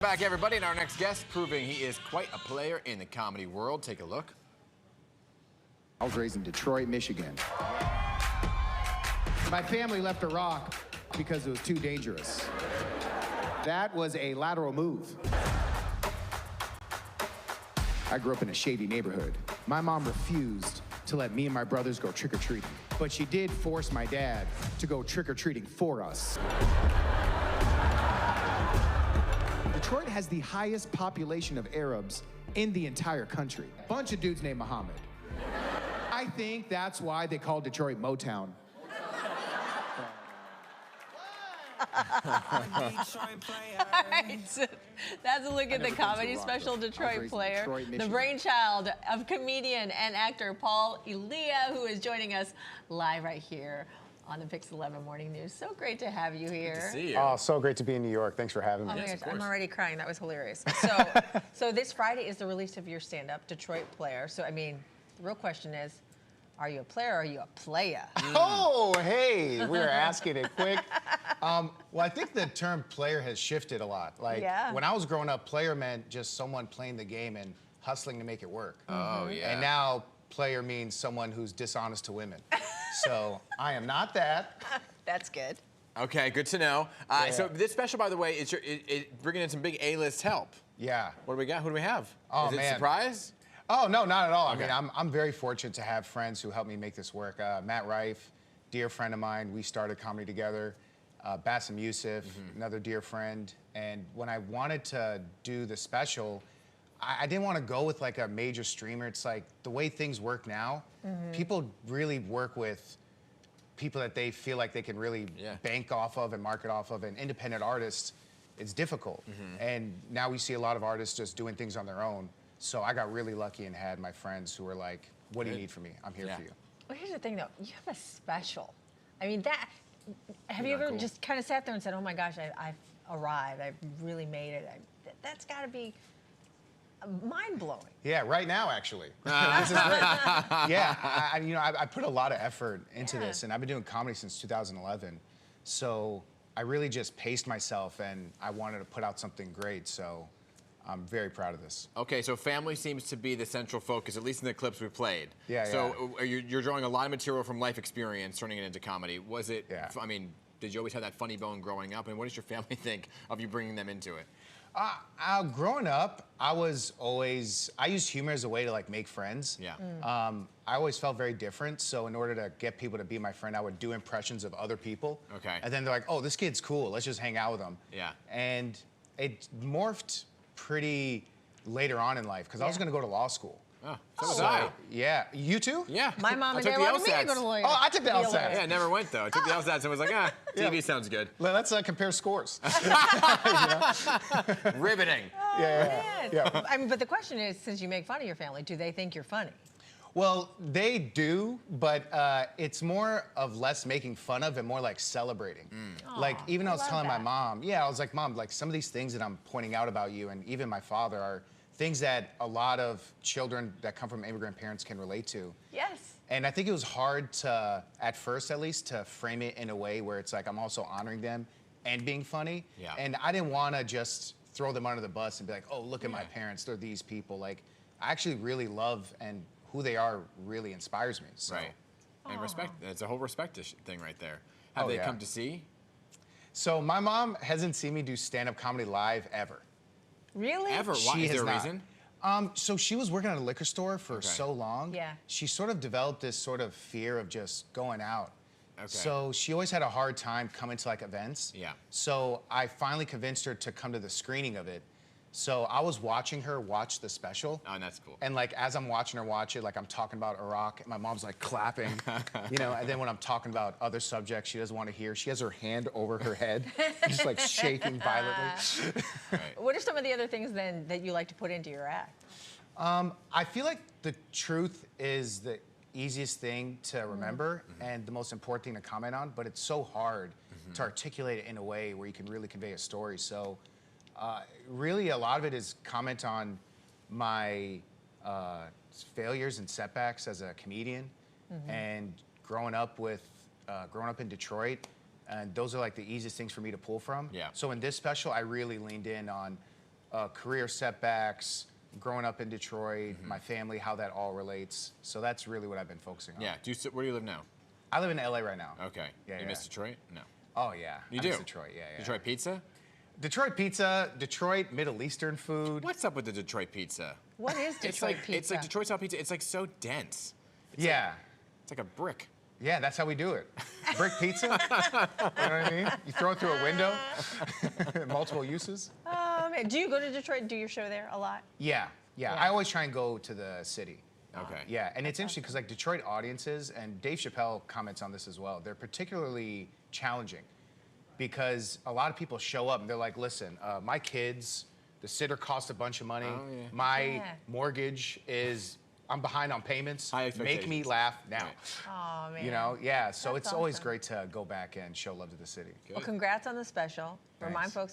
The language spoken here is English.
Back, everybody, and our next guest proving he is quite a player in the comedy world. Take a look. I was raised in Detroit, Michigan. My family left Iraq because it was too dangerous. That was a lateral move. I grew up in a shady neighborhood. My mom refused to let me and my brothers go trick-or-treating, but she did force my dad to go trick-or-treating for us. Detroit has the highest population of Arabs in the entire country. A bunch of dudes named Muhammad. I think that's why they call Detroit Motown. All right, so that's a look at the comedy special Detroit Player, the brainchild of comedian and actor Paul Elia, who is joining us live right here on the Pix 11 Morning News. So great to have you here. Good to see you. Oh, so great to be in New York. Thanks for having me. Yes, Oh my of gosh, I'm course. already crying. That was hilarious. So this Friday is the release of your stand-up, Detroit Player. So, I mean, the real question is, are you a player or are you a playa? Oh, hey, we were asking it quick. Well, I think the term player has shifted a lot. Like, Yeah. when I was growing up, player meant just someone playing the game and hustling to make it work. Oh, yeah. And now, player means someone who's dishonest to women. So, I am not that. That's good. Okay, good to know. Yeah. So this special, by the way, is bringing in some big A-list help. Yeah. What do we got? Who do we have? Oh, is it a man. surprise? Oh, no, not at all. Okay. I mean, I'm very fortunate to have friends who helped me make this work. Matt Rife, dear friend of mine, we started comedy together. Bassem Youssef, another dear friend. And when I wanted to do the special, I didn't want to go with like a major streamer. It's like the way things work now, people really work with people that they feel like they can really bank off of and market off of. And independent artists, it's difficult. And now we see a lot of artists just doing things on their own. So I got really lucky and had my friends who were like, what do you need from me? I'm here for you. Well, here's the thing, though. You have a special. I mean, have you ever cool. just kind of sat there and said, oh my gosh, I've arrived. I've really made it. That's got to be mind-blowing. Yeah, right now, actually. This is great. Yeah, I put a lot of effort into this, and I've been doing comedy since 2011. So I really just paced myself, and I wanted to put out something great. So I'm very proud of this. Okay, so family seems to be the central focus, at least in the clips we played. Yeah, So you're drawing a lot of material from life experience, turning it into comedy. Was it, Yeah. I mean, did you always have that funny bone growing up? And what does your family think of you bringing them into it? Growing up, I used humor as a way to like make friends. Yeah. I always felt very different, so in order to get people to be my friend, I would do impressions of other people. Okay. And then they're like, oh, this kid's cool, let's just hang out with him. Yeah. And it morphed pretty later on in life, because I was gonna go to law school. Oh, so was I. Yeah, you too? Yeah. My mom I and took dad the wanted me to LSATs. go to lawyer. Oh, I took the LSAT. Yeah, never went though. I took the LSATs and was like, TV sounds good. Let's compare scores. Riveting. Yeah. I mean, but the question is, since you make fun of your family, do they think you're funny? Well, they do, but it's more of less making fun of and more like celebrating. Like, even I was love telling my that. mom, I was like, Mom, like some of these things that I'm pointing out about you, and even my father, are things that a lot of children that come from immigrant parents can relate to. Yes. And I think it was hard to, at first at least, to frame it in a way where it's like I'm also honoring them and being funny. Yeah. And I didn't want to just throw them under the bus and be like, oh, look at my parents, they're these people. Like, I actually really love, and who they are really inspires me. So. Right. And respect. It's a whole respect thing right there. Have Oh, they yeah. come to see? So my mom hasn't seen me do stand-up comedy live ever. Really? Ever? Why? She Is there has a not. reason? So she was working at a liquor store for so long. Yeah. She sort of developed this sort of fear of just going out. Okay. So she always had a hard time coming to like events. Yeah. So I finally convinced her to come to the screening of it. So I was watching her watch the special. Oh, that's cool. And like, as I'm watching her watch it, like I'm talking about Iraq, and my mom's like clapping, and then when I'm talking about other subjects she doesn't want to hear, she has her hand over her head, just like shaking violently. What are some of the other things then that you like to put into your act? I feel like the truth is the easiest thing to remember and the most important thing to comment on, but it's so hard to articulate it in a way where you can really convey a story. So really a lot of it is comment on my failures and setbacks as a comedian and growing up in Detroit. And those are like the easiest things for me to pull from. Yeah. So in this special, I really leaned in on career setbacks, growing up in Detroit, my family, how that all relates. So that's really what I've been focusing on. Yeah. Where do you live now? I live in LA right now. Okay. Yeah, You miss Detroit? No. Oh yeah. You I do? miss Detroit, yeah. Detroit pizza? Detroit pizza, Detroit Middle Eastern food. What's up with the Detroit pizza? What is Detroit It's like pizza? it's like Detroit style pizza. It's like so dense. Yeah. It's like a brick. Yeah, that's how we do it. Brick pizza. You know what I mean? You throw it through a window. Multiple uses. Man, do you go to Detroit and do your show there a lot? Yeah. I always try and go to the city. Okay. Yeah, and it's interesting because like Detroit audiences, and Dave Chappelle comments on this as well, they're particularly challenging because a lot of people show up and they're like, listen, my kids, the sitter costs a bunch of money. Oh, yeah. My mortgage is, I'm behind on payments. High Make me expectations. laugh now. Right. Oh, man. You know, yeah, so That's it's always awesome. great to go back and show love to the city. Well, congrats on the special. Remind Thanks. folks